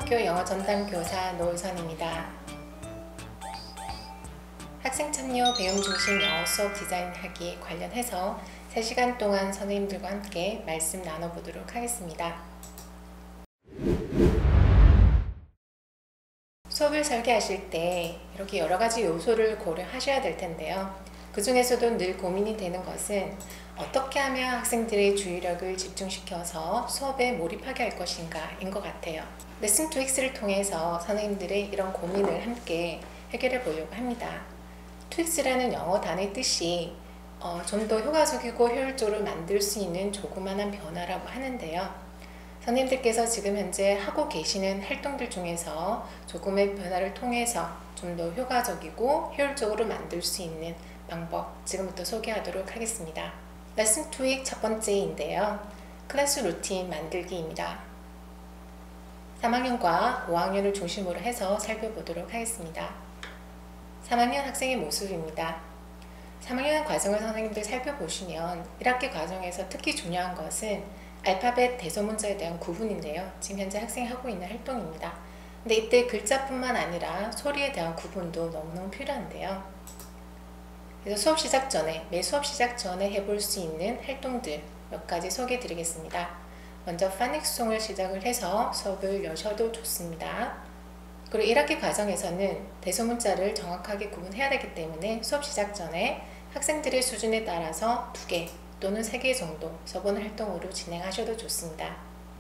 서울대학교 영어 전담교사 노을선입니다. 학생 참여 배움 중심 영어 수업 디자인하기 관련해서 3시간 동안 선생님들과 함께 말씀 나눠보도록 하겠습니다. 수업을 설계하실 때 이렇게 여러 가지 요소를 고려하셔야 될 텐데요. 그 중에서도 늘 고민이 되는 것은 어떻게 하면 학생들의 주의력을 집중시켜서 수업에 몰입하게 할 것인가 인 것 같아요. 레슨 트윅스를 통해서 선생님들의 이런 고민을 함께 해결해 보려고 합니다. 트윅스라는 영어 단어의 뜻이 좀 더 효과적이고 효율적으로 만들 수 있는 조그마한 변화라고 하는데요. 선생님들께서 지금 현재 하고 계시는 활동들 중에서 조금의 변화를 통해서 좀 더 효과적이고 효율적으로 만들 수 있는 방법 지금부터 소개하도록 하겠습니다. 레슨 트윅 첫 번째인데요. 클래스 루틴 만들기입니다. 3학년과 5학년을 중심으로 해서 살펴보도록 하겠습니다. 3학년 학생의 모습입니다. 3학년 과정을 선생님들 살펴보시면 1학기 과정에서 특히 중요한 것은 알파벳 대소문자에 대한 구분인데요. 지금 현재 학생이 하고 있는 활동입니다. 근데 이때 글자뿐만 아니라 소리에 대한 구분도 너무너무 필요한데요. 그래서 수업 시작 전에, 매 수업 시작 전에 해볼 수 있는 활동들 몇 가지 소개해 드리겠습니다. 먼저 파닉송을 시작을 해서 수업을 여셔도 좋습니다. 그리고 1학기 과정에서는 대소문자를 정확하게 구분해야 되기 때문에 수업 시작 전에 학생들의 수준에 따라서 2개 또는 3개 정도 써보는 활동으로 진행하셔도 좋습니다.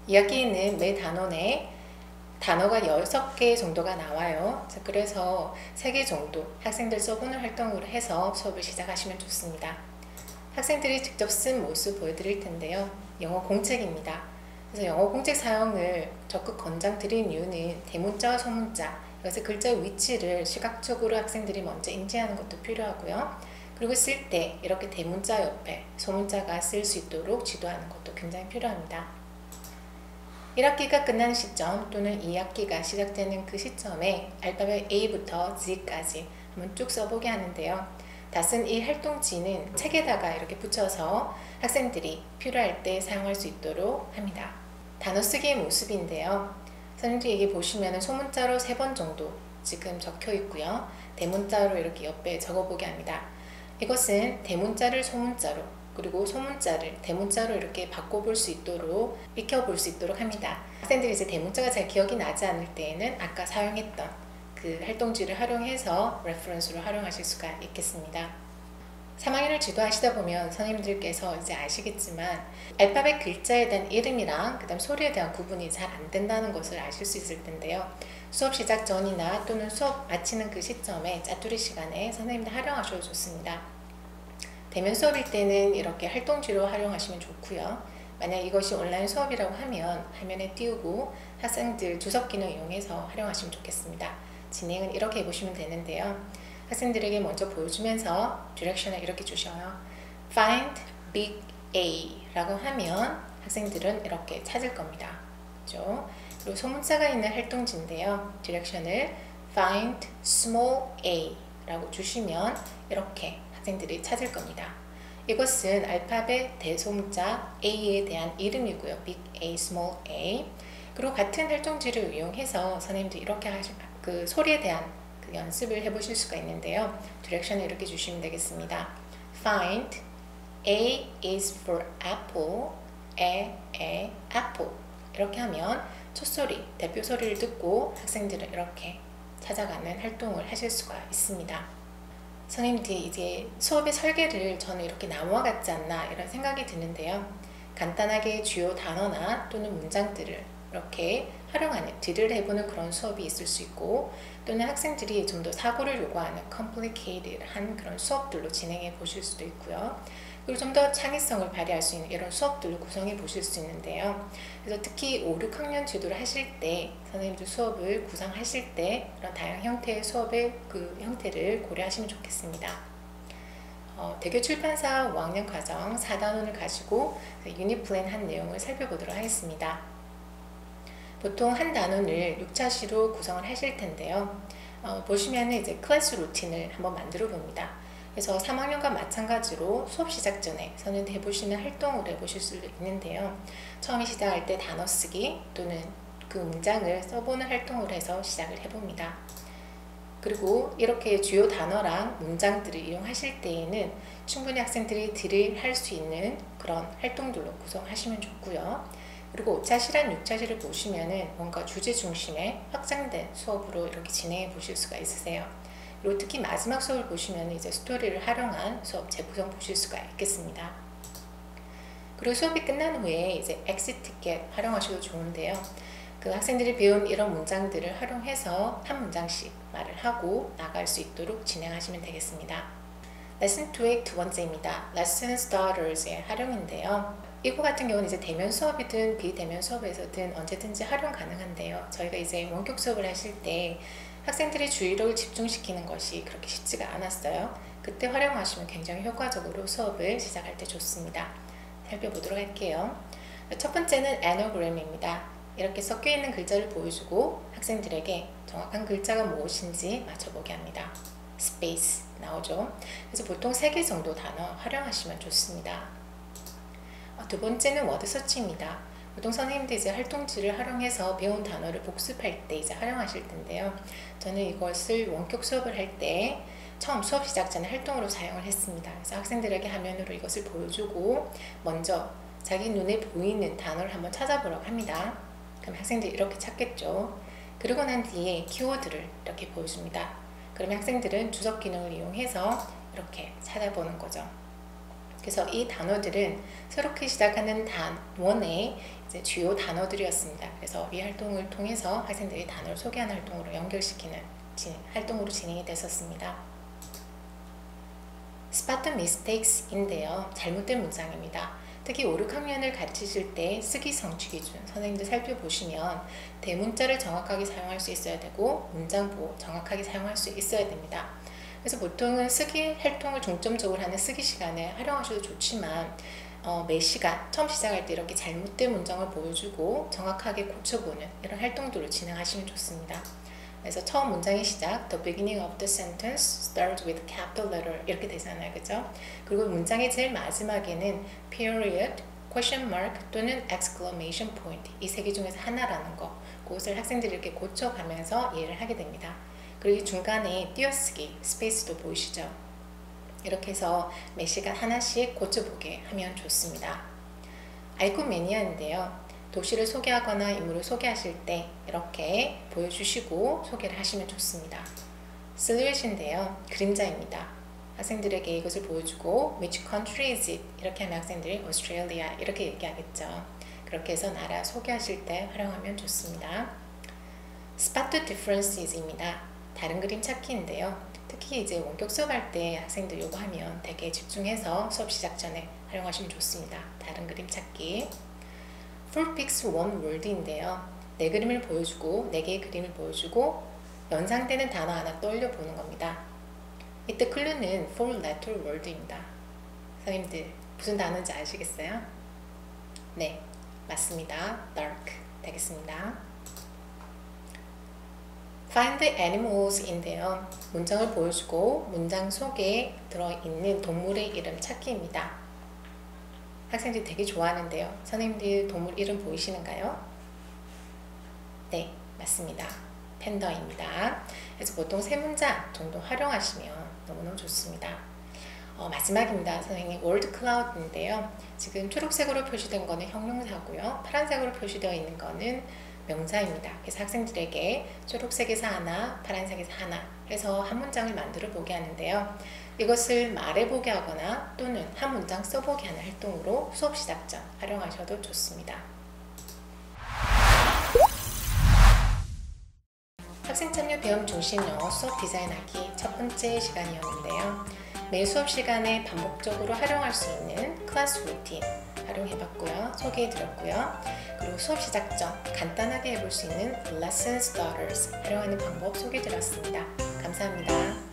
2학기에는 매 단원에 단어가 6개 정도가 나와요. 그래서 3개 정도 학생들 써보는 활동으로 해서 수업을 시작하시면 좋습니다. 학생들이 직접 쓴 모습 보여드릴 텐데요. 영어 공책입니다. 그래서 영어 공책 사용을 적극 권장드린 이유는 대문자와 소문자, 여기서 글자의 위치를 시각적으로 학생들이 먼저 인지하는 것도 필요하고요. 그리고 쓸 때 이렇게 대문자 옆에 소문자가 쓸 수 있도록 지도하는 것도 굉장히 필요합니다. 1학기가 끝나는 시점 또는 2학기가 시작되는 그 시점에 알파벳 A부터 Z까지 한번 쭉 써보게 하는데요. 다 쓴 이 활동지는 책에다가 이렇게 붙여서 학생들이 필요할 때 사용할 수 있도록 합니다. 단어 쓰기의 모습인데요. 선생님들이 여기 보시면 소문자로 3번 정도 지금 적혀 있고요. 대문자로 이렇게 옆에 적어보게 합니다. 이것은 대문자를 소문자로 그리고 소문자를 대문자로 이렇게 바꿔볼 수 있도록 익혀볼 수 있도록 합니다. 학생들이 이제 대문자가 잘 기억이 나지 않을 때에는 아까 사용했던 그 활동지를 활용해서 레퍼런스로 활용하실 수가 있겠습니다. 3학년을 지도하시다 보면 선생님들께서 이제 아시겠지만 알파벳 글자에 대한 이름이랑 그 다음 소리에 대한 구분이 잘 안 된다는 것을 아실 수 있을 텐데요. 수업 시작 전이나 또는 수업 마치는 그 시점에 짜투리 시간에 선생님들 활용하셔도 좋습니다. 대면 수업일 때는 이렇게 활동지로 활용하시면 좋고요. 만약 이것이 온라인 수업이라고 하면 화면에 띄우고 학생들 주석 기능 이용해서 활용하시면 좋겠습니다. 진행은 이렇게 해보시면 되는데요. 학생들에게 먼저 보여주면서 디렉션을 이렇게 주셔요. Find Big A 라고 하면 학생들은 이렇게 찾을 겁니다. 그렇죠? 그리고 소문자가 있는 활동지인데요. 디렉션을 Find Small A 라고 주시면 이렇게 학생들이 찾을 겁니다. 이것은 알파벳 대소문자 A에 대한 이름이고요. Big A, Small A. 그리고 같은 활동지를 이용해서 선생님도 이렇게 그 소리에 대한 그 연습을 해보실 수가 있는데요. 디렉션을 이렇게 주시면 되겠습니다. Find A is for apple, apple. 이렇게 하면 첫 소리, 대표 소리를 듣고 학생들은 이렇게 찾아가는 활동을 하실 수가 있습니다. 선생님들이 이제 수업의 설계를 저는 이렇게 나무와 같지 않나 이런 생각이 드는데요. 간단하게 주요 단어나 또는 문장들을 이렇게 활용하는, 딜을 해보는 그런 수업이 있을 수 있고 또는 학생들이 좀 더 사고를 요구하는 complicated한 그런 수업들로 진행해 보실 수도 있고요. 그리고 좀 더 창의성을 발휘할 수 있는 이런 수업들로 구성해 보실 수 있는데요. 그래서 특히 5, 6학년 지도를 하실 때 선생님들 수업을 구성하실 때 이런 다양한 형태의 수업의 그 형태를 고려하시면 좋겠습니다. 대교 출판사 5학년 과정 4단원을 가지고 유닛 플랜 한 내용을 살펴보도록 하겠습니다. 보통 한 단원을 6차시로 구성을 하실 텐데요. 보시면 이제 클래스 루틴을 한번 만들어 봅니다. 그래서 3학년과 마찬가지로 수업 시작 전에 선생님들 해보시는 활동을 해보실 수 있는데요. 처음에 시작할 때 단어 쓰기 또는 그 문장을 써보는 활동을 해서 시작을 해봅니다. 그리고 이렇게 주요 단어랑 문장들을 이용하실 때에는 충분히 학생들이 할 수 있는 그런 활동들로 구성하시면 좋고요. 그리고 5차 시란 6차 시를 보시면은 뭔가 주제 중심의 확장된 수업으로 이렇게 진행해 보실 수가 있으세요. 그리고 특히 마지막 수업을 보시면 이제 스토리를 활용한 수업 재구성 보실 수가 있겠습니다. 그리고 수업이 끝난 후에 이제 엑시트 티켓 활용하셔도 좋은데요. 그 학생들이 배운 이런 문장들을 활용해서 한 문장씩 말을 하고 나갈 수 있도록 진행하시면 되겠습니다. 레슨 2의 두 번째입니다. 레슨 스타터즈의 활용인데요. 이거 같은 경우는 이제 대면 수업이든 비대면 수업에서든 언제든지 활용 가능한데요. 저희가 이제 원격 수업을 하실 때 학생들의 주의력을 집중시키는 것이 그렇게 쉽지가 않았어요. 그때 활용하시면 굉장히 효과적으로 수업을 시작할 때 좋습니다. 살펴보도록 할게요. 첫 번째는 애너그램입니다. 이렇게 섞여 있는 글자를 보여주고 학생들에게 정확한 글자가 무엇인지 맞춰보게 합니다. 스페이스 나오죠. 그래서 보통 3개 정도 단어 활용하시면 좋습니다. 두 번째는 워드 서치입니다. 보통 선생님들 이제 활동지를 활용해서 배운 단어를 복습할 때 이제 활용하실 텐데요. 저는 이것을 원격 수업을 할 때 처음 수업 시작 전에 활동으로 사용을 했습니다. 그래서 학생들에게 화면으로 이것을 보여주고 먼저 자기 눈에 보이는 단어를 한번 찾아보라고 합니다. 그럼 학생들이 이렇게 찾겠죠. 그러고 난 뒤에 키워드를 이렇게 보여줍니다. 그러면 학생들은 주석 기능을 이용해서 이렇게 찾아보는 거죠. 그래서 이 단어들은 새롭게 시작하는 단원의 이제 주요 단어들이었습니다. 그래서 이 활동을 통해서 학생들이 단어를 소개하는 활동으로 연결시키는 활동으로 진행이 됐었습니다. Spot mistakes인데요. 잘못된 문장입니다. 특히 5, 6학년을 가르치실 때 쓰기 성취 기준 선생님들 살펴보시면 대문자를 정확하게 사용할 수 있어야 되고 문장보 정확하게 사용할 수 있어야 됩니다. 그래서 보통은 쓰기 활동을 중점적으로 하는 쓰기 시간에 활용하셔도 좋지만 매 시간 처음 시작할 때 이렇게 잘못된 문장을 보여주고 정확하게 고쳐보는 이런 활동들을 진행하시면 좋습니다. 그래서 처음 문장의 시작, the beginning of the sentence starts with capital letter 이렇게 되잖아요, 그죠? 그리고 문장의 제일 마지막에는 period, question mark 또는 exclamation point 이 3개 중에서 하나라는 거, 그것을 학생들이 이렇게 고쳐가면서 이해를 하게 됩니다. 그리고 중간에 띄어쓰기, 스페이스도 보이시죠? 이렇게 해서 매 시간 하나씩 고쳐보게 하면 좋습니다. 아이콘매니아인데요. 도시를 소개하거나 인물을 소개하실 때 이렇게 보여주시고 소개를 하시면 좋습니다. 실루엣인데요. 그림자입니다. 학생들에게 이것을 보여주고 which country is it? 이렇게 하면 학생들이 Australia 이렇게 얘기하겠죠. 그렇게 해서 나라 소개하실 때 활용하면 좋습니다. Spot differences입니다. 다른 그림 찾기인데요. 특히 이제 원격 수업할 때 학생들 요거 하면 되게 집중해서 수업 시작 전에 활용하시면 좋습니다. 다른 그림 찾기. Full pics one word인데요. 4그림을 보여주고 4개의 그림을 보여주고 연상되는 단어 하나 떠올려 보는 겁니다. 이때 클루는 four letter word입니다. 선생님들 무슨 단어인지 아시겠어요? 네, 맞습니다. dark 되겠습니다. Find the animals인데요. 문장을 보여주고 문장 속에 들어있는 동물의 이름 찾기입니다. 학생들이 되게 좋아하는데요. 선생님들 동물 이름 보이시는가요? 네, 맞습니다. 팬더입니다. 그래서 보통 3문장 정도 활용하시면 너무너무 좋습니다. 마지막입니다. 선생님 월드 클라우드인데요. 지금 초록색으로 표시된 거는 형용사고요. 파란색으로 표시되어 있는 거는 명사입니다. 그래서 학생들에게 초록색에서 하나, 파란색에서 하나 해서 한 문장을 만들어 보게 하는데요. 이것을 말해보게 하거나 또는 한 문장 써보게 하는 활동으로 수업 시작 전 활용하셔도 좋습니다. 학생 참여 배움 중심 영어 수업 디자인하기 첫 번째 시간이었는데요. 매 수업 시간에 반복적으로 활용할 수 있는 클래스 루틴 활용해봤고요. 소개해드렸고요. 그리고 수업 시작 전 간단하게 해볼 수 있는 lesson starters 활용하는 방법 소개해드렸습니다. 감사합니다.